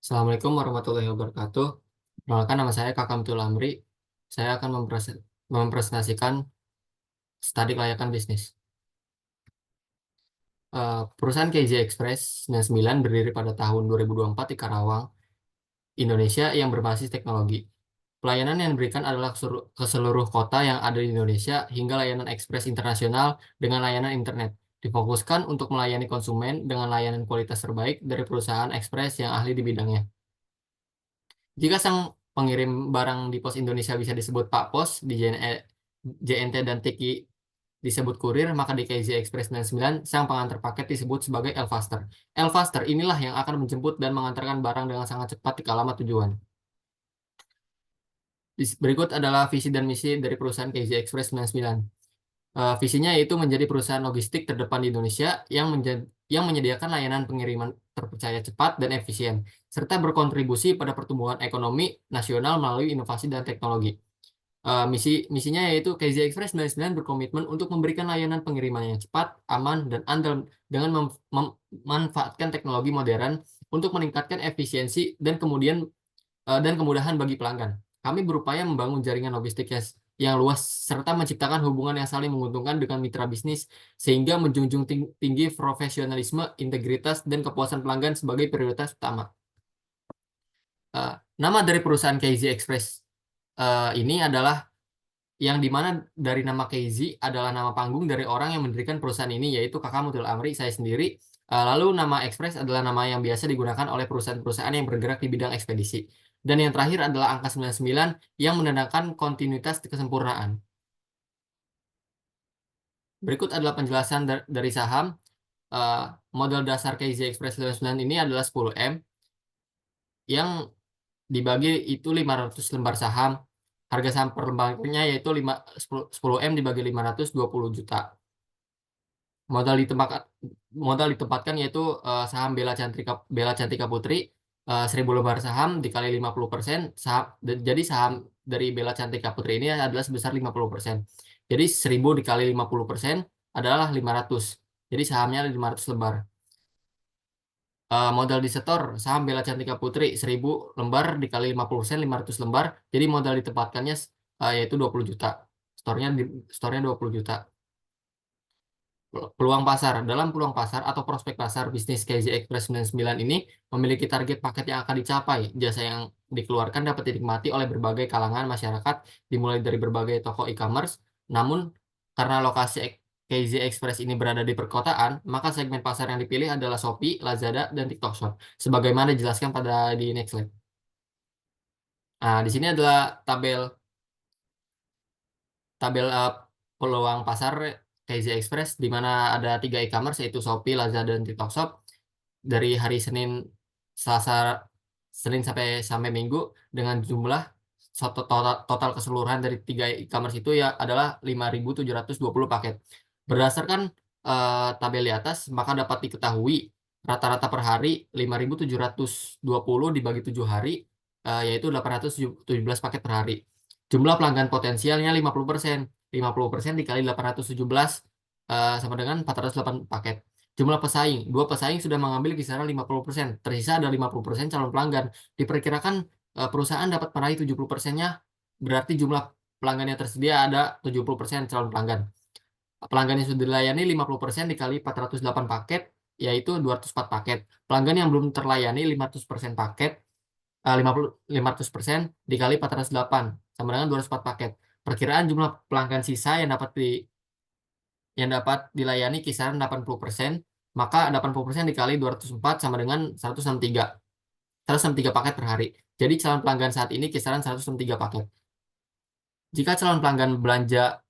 Assalamualaikum warahmatullahi wabarakatuh. Perkenalkan nama saya Kakam Tulamri. Saya akan mempresentasikan studi kelayakan bisnis. Perusahaan KJ Express 99 berdiri pada tahun 2024 di Karawang, Indonesia yang berbasis teknologi. Pelayanan yang diberikan adalah ke seluruh kota yang ada di Indonesia hingga layanan ekspres internasional dengan layanan internet. Difokuskan untuk melayani konsumen dengan layanan kualitas terbaik dari perusahaan ekspres yang ahli di bidangnya. Jika sang pengirim barang di Pos Indonesia bisa disebut Pak Pos, di JNT dan TIKI disebut kurir, maka di KZ Express 99 sang pengantar paket disebut sebagai Elfaster. Elfaster inilah yang akan menjemput dan mengantarkan barang dengan sangat cepat ke alamat tujuan. Berikut adalah visi dan misi dari perusahaan KZ Express 99. Visinya yaitu menjadi perusahaan logistik terdepan di Indonesia yang menyediakan layanan pengiriman terpercaya cepat dan efisien, serta berkontribusi pada pertumbuhan ekonomi nasional melalui inovasi dan teknologi. Misinya yaitu KZ Express 99 berkomitmen untuk memberikan layanan pengiriman yang cepat, aman, dan andal dengan memanfaatkan teknologi modern untuk meningkatkan efisiensi dan kemudahan bagi pelanggan. Kami berupaya membangun jaringan logistik yang luas serta menciptakan hubungan yang saling menguntungkan dengan mitra bisnis sehingga menjunjung tinggi profesionalisme, integritas, dan kepuasan pelanggan sebagai prioritas utama. Nama dari perusahaan KZ Express ini adalah yang dimana dari nama KZ adalah nama panggung dari orang yang mendirikan perusahaan ini, yaitu Kakak Mutul Amri, saya sendiri. Lalu nama Express adalah nama yang biasa digunakan oleh perusahaan-perusahaan yang bergerak di bidang ekspedisi. Dan yang terakhir adalah angka 99 yang menandakan kontinuitas kesempurnaan. Berikut adalah penjelasan dari saham. Modal dasar KZ Express 99 ini adalah 10M yang dibagi itu 500 lembar saham. Harga saham per lembarnya yaitu 10M dibagi 520 juta. Modal ditempatkan yaitu saham Bella Cantika Putri, 1000 lembar saham dikali 50%. Jadi saham dari Bella Cantika Putri ini adalah sebesar 50%. Jadi 1000 dikali 50% adalah 500. Jadi sahamnya ada 500 lembar. Modal disetor saham Bella Cantika Putri 1000 lembar dikali 50%, 500 lembar. Jadi modal ditempatkannya yaitu 20 juta. Store-nya 20 juta. Peluang pasar. Dalam peluang pasar atau prospek pasar, bisnis KZ Express 99 ini memiliki target paket yang akan dicapai. Jasa yang dikeluarkan dapat dinikmati oleh berbagai kalangan masyarakat, dimulai dari berbagai toko e-commerce. Namun, karena lokasi KZ Express ini berada di perkotaan, maka segmen pasar yang dipilih adalah Shopee, Lazada, dan TikTok Shop. Sebagaimana dijelaskan di next slide. Nah, di sini adalah tabel tabel peluang pasar KZ Express, di mana ada 3 e-commerce yaitu Shopee, Lazada, dan TikTok Shop. Dari hari Senin sampai Minggu dengan jumlah total keseluruhan dari 3 e-commerce itu ya adalah 5.720 paket. Berdasarkan tabel di atas, maka dapat diketahui rata-rata per hari 5.720 dibagi 7 hari, yaitu 817 paket per hari. Jumlah pelanggan potensialnya 50%. 50% dikali 817 sama dengan 408 paket. Jumlah pesaing, 2 pesaing sudah mengambil kisaran 50%. Tersisa ada 50% calon pelanggan. Diperkirakan perusahaan dapat meraih 70%-nya, berarti jumlah pelanggan yang tersedia ada 70% calon pelanggan. Pelanggan yang sudah dilayani 50% dikali 408 paket, yaitu 204 paket. Pelanggan yang belum terlayani 500% paket, 500% dikali 408 sama dengan 204 paket. Perkiraan jumlah pelanggan sisa yang dapat dilayani kisaran 80%, maka 80% dikali 204 sama dengan 163 paket per hari. Jadi calon pelanggan saat ini kisaran 163 paket. Jika calon pelanggan belanja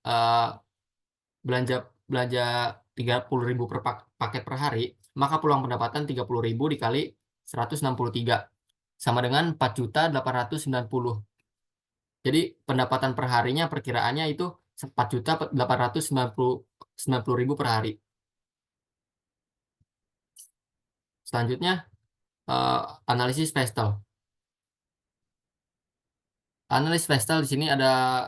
belanja belanja 30.000 per paket per hari, maka peluang pendapatan 30.000 dikali 163 sama dengan 4.890. Jadi pendapatan per harinya perkiraannya itu 4.890.000 per hari. Selanjutnya analisis Vestel. Analisis Vestel di sini ada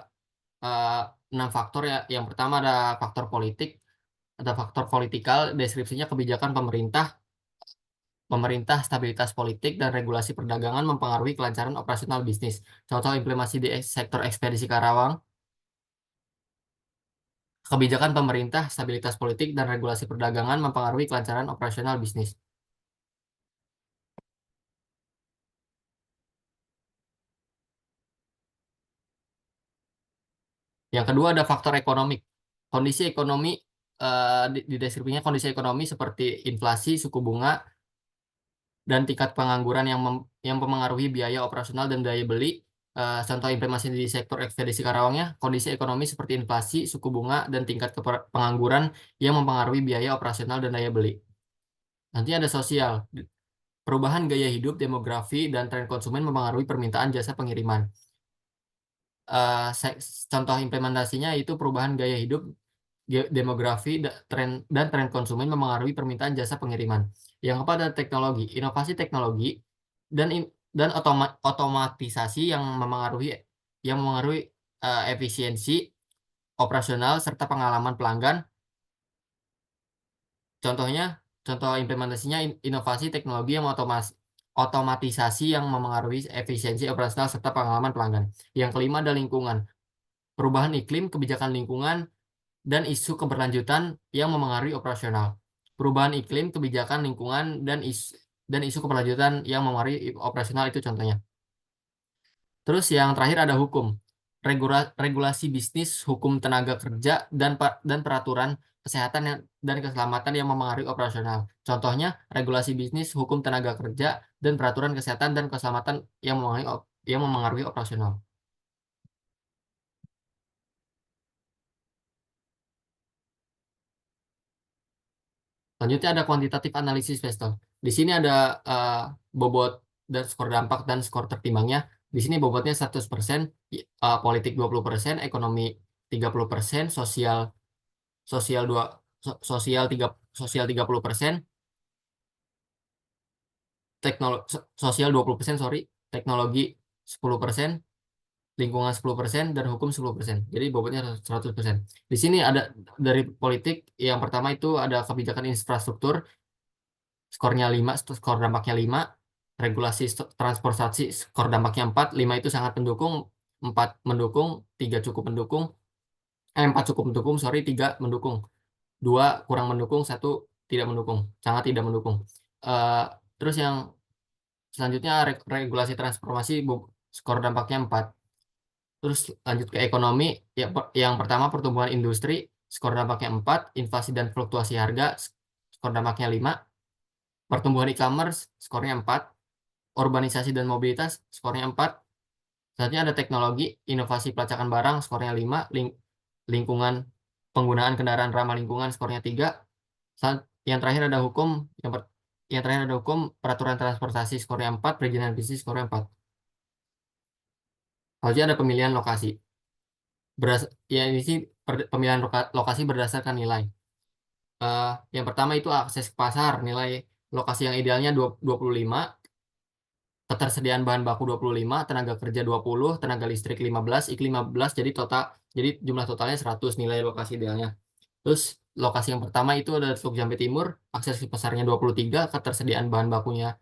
6 faktor ya. Yang pertama ada faktor politik, ada faktor politikal, deskripsinya kebijakan pemerintah, pemerintah, stabilitas politik, dan regulasi perdagangan mempengaruhi kelancaran operasional bisnis. Contoh implementasi di sektor ekspedisi Karawang, kebijakan pemerintah, stabilitas politik, dan regulasi perdagangan mempengaruhi kelancaran operasional bisnis. Yang kedua ada faktor ekonomi. Kondisi ekonomi di deskripsinya kondisi ekonomi seperti inflasi, suku bunga, dan tingkat pengangguran yang mempengaruhi biaya operasional dan daya beli. Contoh implementasi di sektor ekspedisi Karawangnya, kondisi ekonomi seperti inflasi, suku bunga, dan tingkat pengangguran yang mempengaruhi biaya operasional dan daya beli. Nanti ada sosial. Perubahan gaya hidup, demografi, dan tren konsumen mempengaruhi permintaan jasa pengiriman. Contoh implementasinya itu perubahan gaya hidup, demografi, dan tren konsumen memengaruhi permintaan jasa pengiriman. Yang keempat adalah teknologi, inovasi teknologi dan otomatisasi yang memengaruhi efisiensi operasional serta pengalaman pelanggan. Contohnya, contoh implementasinya inovasi teknologi yang otomatisasi yang memengaruhi efisiensi operasional serta pengalaman pelanggan. Yang kelima adalah lingkungan, perubahan iklim, kebijakan lingkungan, dan isu keberlanjutan yang memengaruhi operasional. Perubahan iklim, kebijakan lingkungan, dan isu keberlanjutan yang memengaruhi operasional itu contohnya. Terus yang terakhir ada hukum. Regulasi bisnis, hukum tenaga kerja, dan peraturan kesehatan dan keselamatan yang memengaruhi operasional. Contohnya, regulasi bisnis, hukum tenaga kerja, dan peraturan kesehatan dan keselamatan yang memengaruhi operasional. Selanjutnya ada kuantitatif analisis investor. Di sini ada bobot dan skor dampak dan skor tertimbangnya. Di sini bobotnya 100%, politik 20%, ekonomi 30%, sosial 2 sosial 3 sosial 30%, sosial 20%, sorry, teknologi 10%, lingkungan 10%, dan hukum 10%. Jadi bobotnya 100%. Di sini ada dari politik yang pertama itu ada kebijakan infrastruktur, skornya 5, skor dampaknya 5, regulasi transportasi, skor dampaknya 4, 5 itu sangat mendukung, 4 mendukung, 3 cukup mendukung, 4 cukup mendukung, sorry, 3 mendukung, 2 kurang mendukung, 1 tidak mendukung, sangat tidak mendukung. Eh, Terus yang selanjutnya regulasi transformasi, skor dampaknya 4. Terus lanjut ke ekonomi, yang pertama pertumbuhan industri, skor dampaknya 4, inflasi dan fluktuasi harga, skor dampaknya 5, pertumbuhan e-commerce, skornya 4, urbanisasi dan mobilitas, skornya 4. Selanjutnya ada teknologi, inovasi pelacakan barang, skornya 5, lingkungan, penggunaan kendaraan ramah lingkungan, skornya 3. Yang terakhir ada hukum, yang terakhir ada hukum, peraturan transportasi, skornya 4, perizinan bisnis, skornya 4. Selanjutnya ada pemilihan lokasi. Ya ini sih pemilihan lokasi berdasarkan nilai. Yang pertama itu akses ke pasar, nilai lokasi yang idealnya 25, ketersediaan bahan baku 25, tenaga kerja 20, tenaga listrik 15, iklim 15, jadi jumlah totalnya 100 nilai lokasi idealnya. Terus lokasi yang pertama itu ada Teluk Jambe Timur, akses ke pasarnya 23, ketersediaan bahan bakunya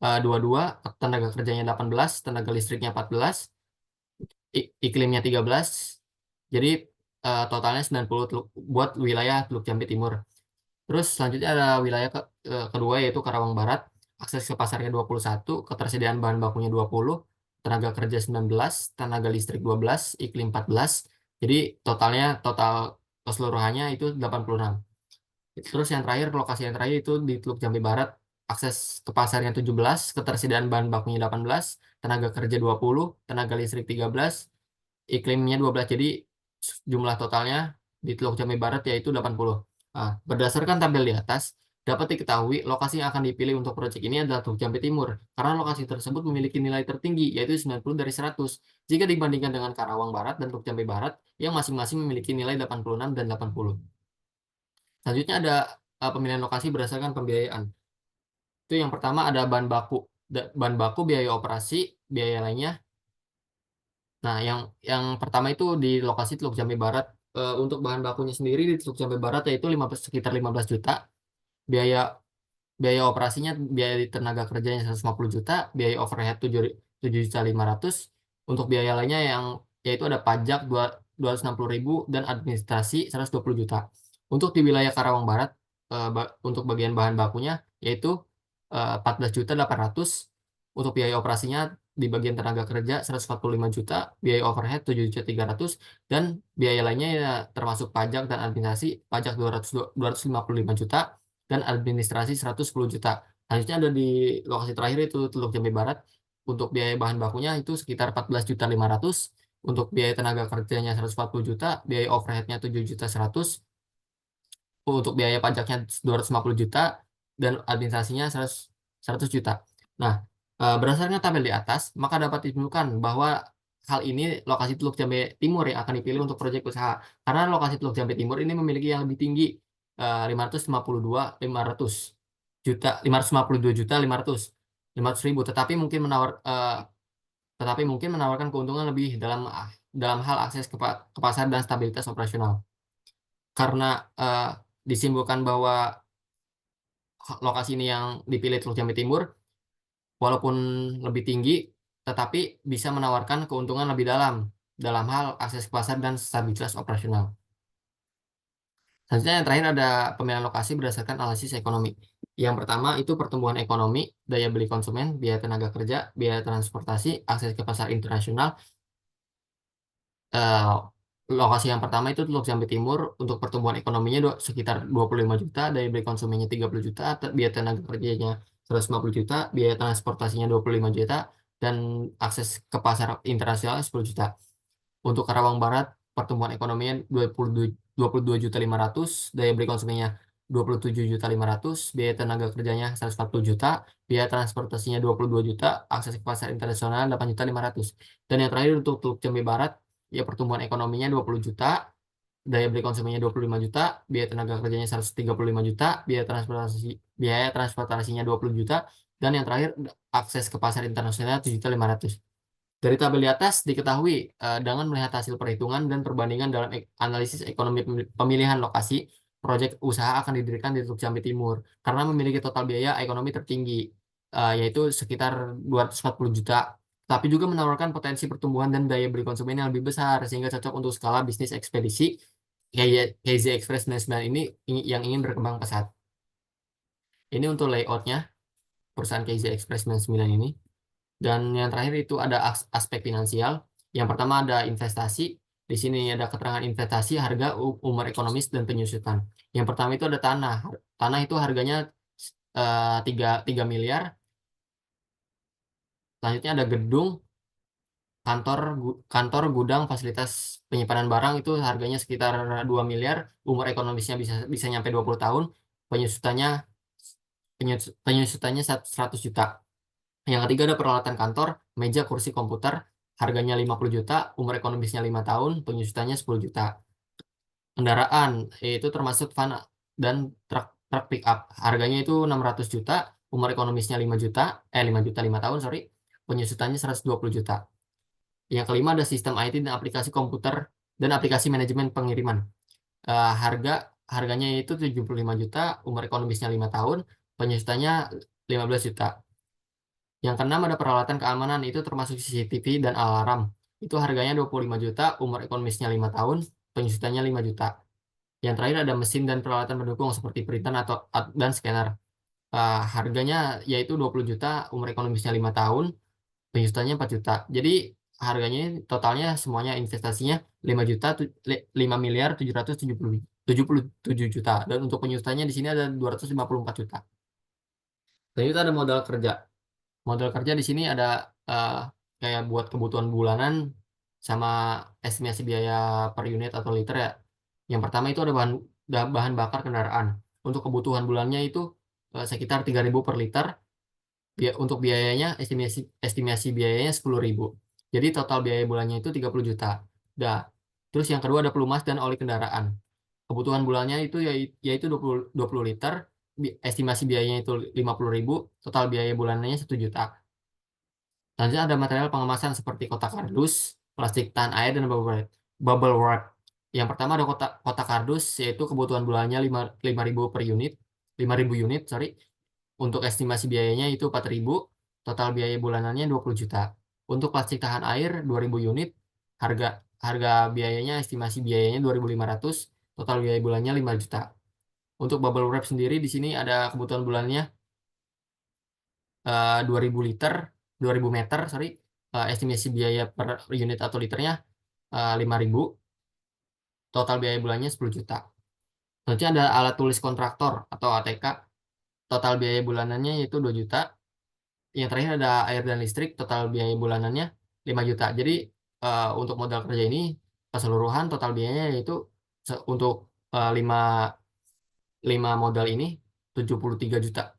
22, tenaga kerjanya 18, tenaga listriknya 14, iklimnya 13. Jadi totalnya 90 buat wilayah Teluk Jambe Timur. Terus selanjutnya ada wilayah kedua yaitu Karawang Barat. Akses ke pasarnya 21, ketersediaan bahan bakunya 20, tenaga kerja 19, tenaga listrik 12, iklim 14. Jadi total keseluruhannya itu 86. Terus yang terakhir, lokasi yang terakhir itu di Teluk Jambe Barat. Akses ke pasarnya 17, ketersediaan bahan bakunya 18, tenaga kerja 20, tenaga listrik 13, iklimnya 12. Jadi jumlah totalnya di Teluk Jambe Barat yaitu 80. Berdasarkan tabel di atas, dapat diketahui lokasi yang akan dipilih untuk proyek ini adalah Teluk Jambe Timur, karena lokasi tersebut memiliki nilai tertinggi, yaitu 90 dari 100, jika dibandingkan dengan Karawang Barat dan Teluk Jambe Barat, yang masing-masing memiliki nilai 86 dan 80. Selanjutnya ada pemilihan lokasi berdasarkan pembiayaan. Itu yang pertama ada bahan baku. Bahan baku, biaya operasi, biaya lainnya. Nah, yang pertama itu di lokasi Teluk Jambe Barat. Untuk bahan bakunya sendiri di Teluk Jambe Barat yaitu sekitar 15 juta. Biaya biaya operasinya, biaya tenaga kerjanya 150 juta, biaya overhead 7.500.000, untuk biaya lainnya yang yaitu ada pajak 260.000 dan administrasi 120 juta. Untuk di wilayah Karawang Barat, untuk bagian bahan bakunya yaitu 14.800.000, untuk biaya operasinya di bagian tenaga kerja 145 juta, biaya overhead 7.300.000, dan biaya lainnya ya termasuk pajak dan administrasi, pajak 255 juta, dan administrasi 110 juta. Selanjutnya ada di lokasi terakhir itu Teluk Jambe Barat. Untuk biaya bahan bakunya itu sekitar 14.500.000, untuk biaya tenaga kerjanya 140 juta, biaya overheadnya 7.100.000, untuk biaya pajaknya 250 juta, dan administrasinya 100 juta. Nah, berdasarkan tabel di atas, maka dapat disimpulkan bahwa hal ini lokasi Teluk Jambe Timur yang akan dipilih untuk proyek usaha. Karena lokasi Teluk Jambe Timur ini memiliki yang lebih tinggi, 552 tetapi mungkin menawarkan keuntungan lebih dalam hal akses ke pasar dan stabilitas operasional. Karena disimpulkan bahwa lokasi ini yang dipilih Teluk Jambe Timur, walaupun lebih tinggi, tetapi bisa menawarkan keuntungan lebih dalam hal akses ke pasar dan stabilitas operasional. Selanjutnya yang terakhir ada pemilihan lokasi berdasarkan analisis ekonomi. Yang pertama itu pertumbuhan ekonomi, daya beli konsumen, biaya tenaga kerja, biaya transportasi, akses ke pasar internasional. Eh, Lokasi yang pertama itu Teluk Jambe Timur, untuk pertumbuhan ekonominya sekitar 25 juta, daya beli konsumennya 30 juta, biaya tenaga kerjanya 150 juta, biaya transportasinya 25 juta, dan akses ke pasar internasional 10 juta. Untuk Karawang Barat, pertumbuhan ekonominya 22.500.000, daya beli konsumennya 27.500.000, biaya tenaga kerjanya 140 juta, biaya transportasinya 22 juta, akses ke pasar internasional 8.500.000. Dan yang terakhir untuk Teluk Jambe Barat, ya pertumbuhan ekonominya 20 juta, daya beli konsumennya 25 juta, biaya tenaga kerjanya 135 juta, biaya transportasinya 20 juta, dan yang terakhir akses ke pasar internasional 7.500.000. Dari tabel di atas diketahui, dengan melihat hasil perhitungan dan perbandingan dalam analisis ekonomi pemilihan lokasi, proyek usaha akan didirikan di Teluk Jambe Timur karena memiliki total biaya ekonomi tertinggi, yaitu sekitar 240 juta, tapi juga menawarkan potensi pertumbuhan dan daya beli konsumen yang lebih besar sehingga cocok untuk skala bisnis ekspedisi KZ Express 99 ini yang ingin berkembang pesat. Ini untuk layoutnya perusahaan KZ Express 99 ini. Dan yang terakhir itu ada aspek finansial. Yang pertama ada investasi. Di sini ada keterangan investasi, harga, umur ekonomis, dan penyusutan. Yang pertama itu ada tanah. Tanah itu harganya 3 miliar. Selanjutnya ada gedung, kantor, gudang, fasilitas penyimpanan barang itu harganya sekitar 2 miliar. Umur ekonomisnya bisa nyampe 20 tahun. Penyusutannya penyusutannya 100 juta. Yang ketiga ada peralatan kantor, meja, kursi, komputer, harganya 50 juta, umur ekonomisnya 5 tahun, penyusutannya 10 juta. Kendaraan, yaitu termasuk van dan truk pick up, harganya itu 600 juta, umur ekonomisnya 5 juta, 5 juta 5 tahun, sorry, penyusutannya 120 juta. Yang kelima ada sistem IT dan aplikasi komputer dan aplikasi manajemen pengiriman. Harganya itu 75 juta, umur ekonomisnya 5 tahun, penyusutannya 15 juta. Yang keenam ada peralatan keamanan, itu termasuk CCTV dan alarm. Itu harganya 25 juta, umur ekonomisnya 5 tahun, penyusutannya 5 juta. Yang terakhir ada mesin dan peralatan pendukung seperti printer dan scanner. Harganya yaitu 20 juta, umur ekonomisnya 5 tahun, penyusutannya 4 juta. Jadi harganya totalnya semuanya investasinya 5 juta 5 miliar 777 juta, dan untuk penyusutannya di sini ada 254 juta. Dan itu ada modal kerja. Modal kerja di sini ada kayak buat kebutuhan bulanan sama estimasi biaya per unit atau liter ya. Yang pertama itu ada bahan bakar kendaraan. Untuk kebutuhan bulannya itu sekitar 3.000 per liter. Untuk biayanya estimasi biayanya 10.000. Jadi total biaya bulannya itu 30 juta. Dah. Terus yang kedua ada pelumas dan oli kendaraan. Kebutuhan bulannya itu yaitu 20 liter. Estimasi biayanya itu 50.000, total biaya bulanannya 1 juta. Selanjutnya ada material pengemasan seperti kotak kardus, plastik tahan air, dan bubble wrap. Yang pertama ada kotak kardus, yaitu kebutuhan bulannya 5.000 per unit, 5.000 unit, sorry. Untuk estimasi biayanya itu 4.000, total biaya bulanannya 20 juta. Untuk plastik tahan air 2.000 unit, harga harga biayanya estimasi biayanya 2.500, total biaya bulannya 5 juta. Untuk bubble wrap sendiri di sini ada kebutuhan bulannya 2.000 liter, 2.000 meter, sorry. Estimasi biaya per unit atau liternya 5.000, total biaya bulannya 10 juta. Selanjutnya ada alat tulis kontraktor atau ATK, total biaya bulanannya yaitu 2 juta. Yang terakhir ada air dan listrik, total biaya bulanannya 5 juta. Jadi untuk modal kerja ini keseluruhan total biayanya yaitu untuk 5 modal ini 73 juta.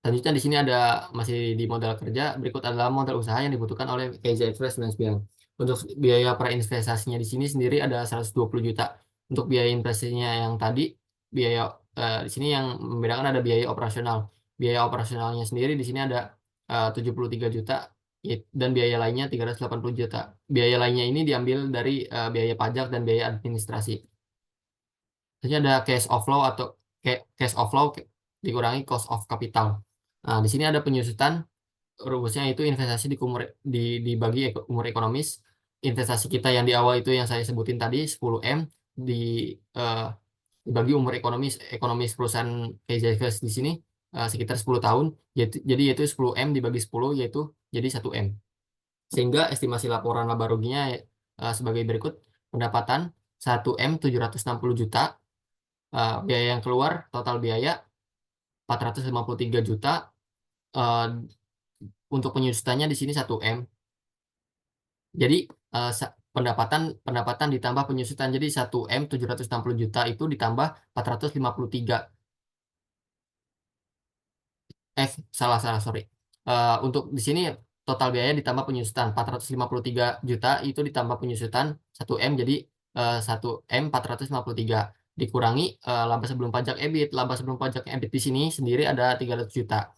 Selanjutnya di sini ada masih di modal kerja, berikut adalah modal usaha yang dibutuhkan oleh KZ Express 99. Untuk biaya prainvestasinya di sini sendiri ada 120 juta. Untuk biaya investasinya yang tadi, biaya di sini yang membedakan ada biaya operasional. Biaya operasionalnya sendiri di sini ada 73 juta dan biaya lainnya 380 juta. Biaya lainnya ini diambil dari biaya pajak dan biaya administrasi. Selanjutnya ada cash outflow atau cash outflow dikurangi cost of capital. Nah, di sini ada penyusutan rumusnya itu investasi dibagi umur ekonomis. Investasi kita yang di awal itu yang saya sebutin tadi 10M di eh, dibagi umur ekonomis perusahaan KZS di sini sekitar 10 tahun. Jadi yaitu 10M dibagi 10 yaitu jadi 1M. Sehingga estimasi laporan laba ruginya sebagai berikut. Pendapatan 1M 760 juta, biaya yang keluar total biaya 453 juta. eh, untuk penyusutannya di sini 1M. Jadi pendapatan pendapatan ditambah penyusutan, jadi 1M 760 juta itu ditambah 453. Salah salah, sorry. Untuk di sini total biaya ditambah penyusutan 453 juta itu ditambah penyusutan 1M, jadi 1M 453 dikurangi laba sebelum pajak EBIT. Laba sebelum pajak EBIT di sini sendiri ada 300 juta.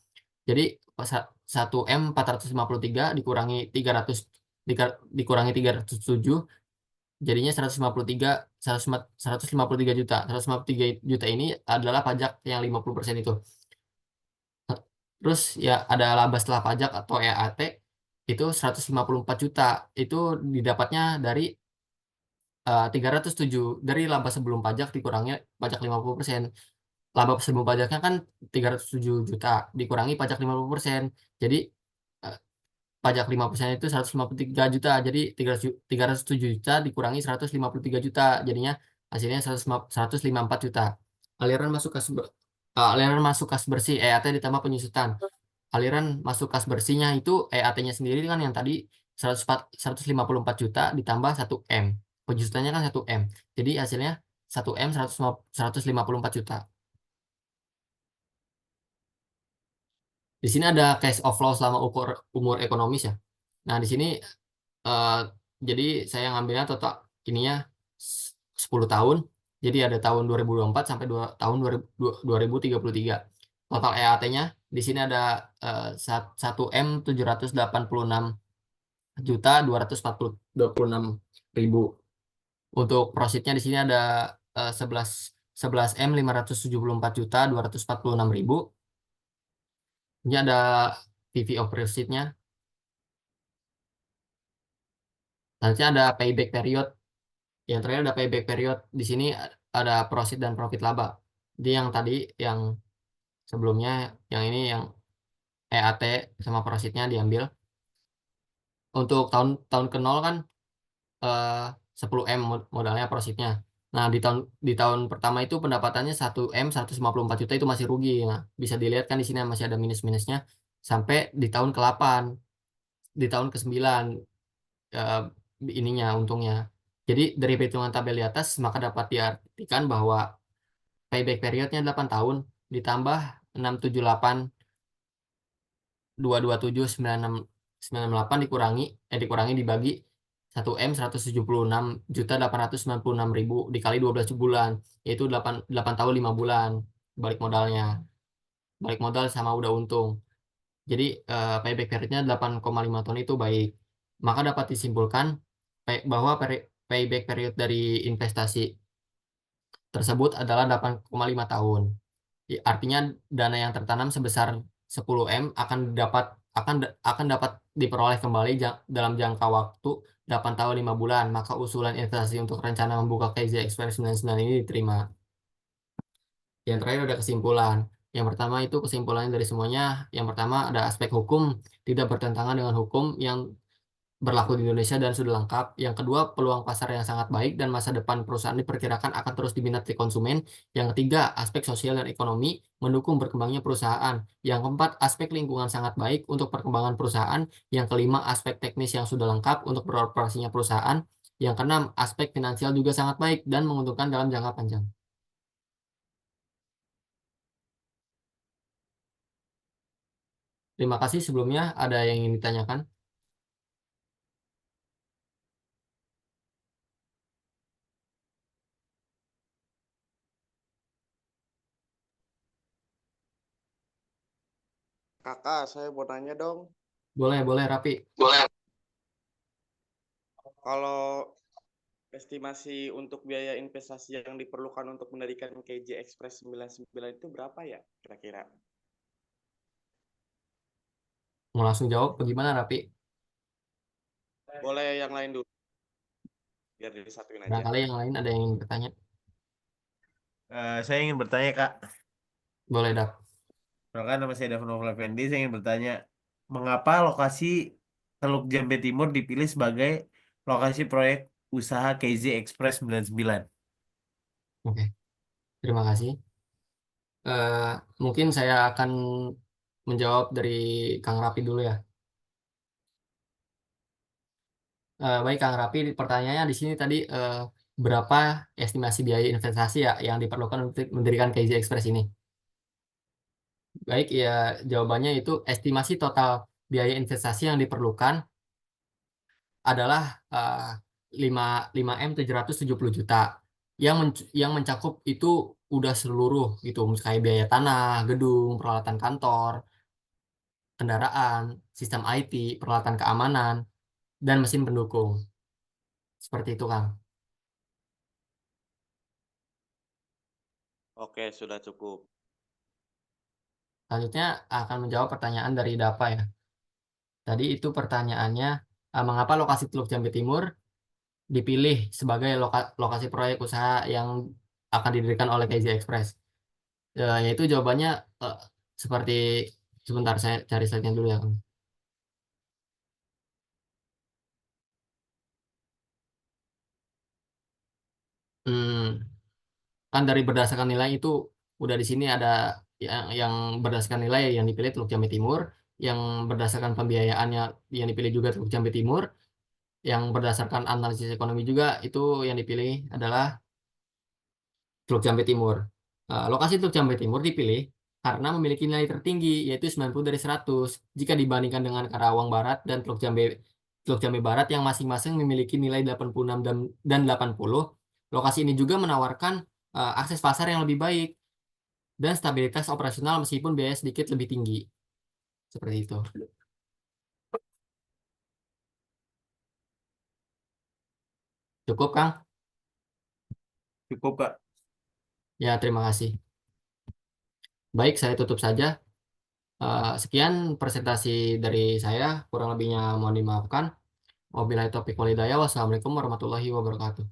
Jadi 1M 453 dikurangi 300 dikurangi 307 jadinya 153 juta. 153 juta ini adalah pajak yang 50% itu. Terus ya ada laba setelah pajak atau EAT itu 154 juta. Itu didapatnya dari 307 dari laba sebelum pajak dikurangi pajak 50%. Laba sebelum pajaknya kan 307 juta dikurangi pajak 50%. Jadi eh, pajak 5% itu 153 juta. Jadi 307 juta dikurangi 153 juta. Jadinya hasilnya 154 juta. Aliran masuk kas aliran masuk kas bersih EAT ditambah penyusutan. Aliran masuk kas bersihnya itu EAT-nya sendiri kan yang tadi 154 juta ditambah 1M. Penyusutannya kan 1M. Jadi hasilnya 1M 154 juta. Di sini ada cash outflow selama umur ekonomis ya. Nah, di sini eh, jadi saya ngambilnya total ininya 10 tahun. Jadi ada tahun 2024 sampai tahun 2033. Total EAT-nya di sini ada 1M 786 juta 246 ribu. Untuk profitnya di sini ada 11M 574 juta 246 ribu. Ini ada PV of proceed-nya. Selanjutnya ada payback period. Yang terakhir ada payback period. Di sini ada profit dan profit laba. Jadi yang tadi yang sebelumnya yang ini yang EAT sama profitnya diambil. Untuk tahun ke 0 kan 10M modalnya profitnya. Nah, di tahun pertama itu pendapatannya 1M 154 juta itu masih rugi. Nah, bisa dilihat kan di sini masih ada minus-minusnya sampai di tahun ke-8, di tahun ke-9 eh, ininya untungnya. Jadi dari perhitungan tabel di atas maka dapat diartikan bahwa payback periodnya 8 tahun ditambah 678 227 968 dikurangi dibagi 1M 176 juta 896 ribu dikali 12 bulan, yaitu 8 tahun 5 bulan balik modalnya. Balik modal sama udah untung. Jadi payback periodnya 8,5 tahun itu baik. Maka dapat disimpulkan bahwa payback period dari investasi tersebut adalah 8,5 tahun. Artinya dana yang tertanam sebesar 10 M akan dapat diperoleh kembali dalam jangka waktu 8 tahun 5 bulan. Maka usulan investasi untuk rencana membuka KZ Express 99 ini diterima. Yang terakhir ada kesimpulan. Yang pertama itu kesimpulannya dari semuanya. Yang pertama ada aspek hukum, tidak bertentangan dengan hukum yang berlaku di Indonesia dan sudah lengkap. Yang kedua, peluang pasar yang sangat baik dan masa depan perusahaan diperkirakan akan terus diminati konsumen. Yang ketiga, aspek sosial dan ekonomi mendukung berkembangnya perusahaan. Yang keempat, aspek lingkungan sangat baik untuk perkembangan perusahaan. Yang kelima, aspek teknis yang sudah lengkap untuk beroperasinya perusahaan. Yang keenam, aspek finansial juga sangat baik dan menguntungkan dalam jangka panjang. Terima kasih sebelumnya. Ada yang ingin ditanyakan? Kakak, saya mau nanya dong. Boleh, boleh, Rapi. Boleh. Kalau estimasi untuk biaya investasi yang diperlukan untuk mendirikan KJ Express 99 itu berapa ya kira-kira? Mau langsung jawab bagaimana, Rapi? Boleh yang lain dulu, biar disatuin aja. Barangkali yang lain ada yang ingin bertanya. Saya ingin bertanya, Kak. Boleh, Dap. Perkenalkan, nama saya Davan Effendi. Saya ingin bertanya, mengapa lokasi Teluk Jambe Timur dipilih sebagai lokasi proyek usaha KZ Express 99? Oke, terima kasih. Eh, Mungkin saya akan menjawab dari Kang Rapi dulu ya. Baik, Kang Rapi, pertanyaannya di sini tadi berapa estimasi biaya investasi ya yang diperlukan untuk mendirikan KZ Express ini? Baik, ya jawabannya itu estimasi total biaya investasi yang diperlukan adalah eh, 5 5 M 770 juta yang mencakup itu udah seluruh gitu, kayak biaya tanah, gedung, peralatan kantor, kendaraan, sistem IT, peralatan keamanan, dan mesin pendukung. Seperti itu, Kang. Oke, sudah cukup. Selanjutnya akan menjawab pertanyaan dari Dapa ya. Tadi itu pertanyaannya, mengapa lokasi Teluk Jambe Timur dipilih sebagai lokasi proyek usaha yang akan didirikan oleh KZ Express? Yaitu jawabannya seperti sebentar saya cari slide-nya dulu ya, Kang. Hmm, kan dari berdasarkan nilai itu udah di sini ada yang berdasarkan nilai yang dipilih Teluk Jambe Timur, yang berdasarkan pembiayaannya yang dipilih juga Teluk Jambe Timur, yang berdasarkan analisis ekonomi juga itu yang dipilih adalah Teluk Jambe Timur. Lokasi Teluk Jambe Timur dipilih karena memiliki nilai tertinggi yaitu 90 dari 100 jika dibandingkan dengan Karawang Barat dan Teluk Jambe Barat yang masing-masing memiliki nilai 86 dan 80. Lokasi ini juga menawarkan akses pasar yang lebih baik dan stabilitas operasional meskipun biaya sedikit lebih tinggi. Seperti itu. Cukup, Kang? Cukup, Kak. Ya, terima kasih. Baik, saya tutup saja. Sekian presentasi dari saya. Kurang lebihnya mohon dimaafkan. Wabillahi taufiq walhidayah. Wassalamualaikum warahmatullahi wabarakatuh.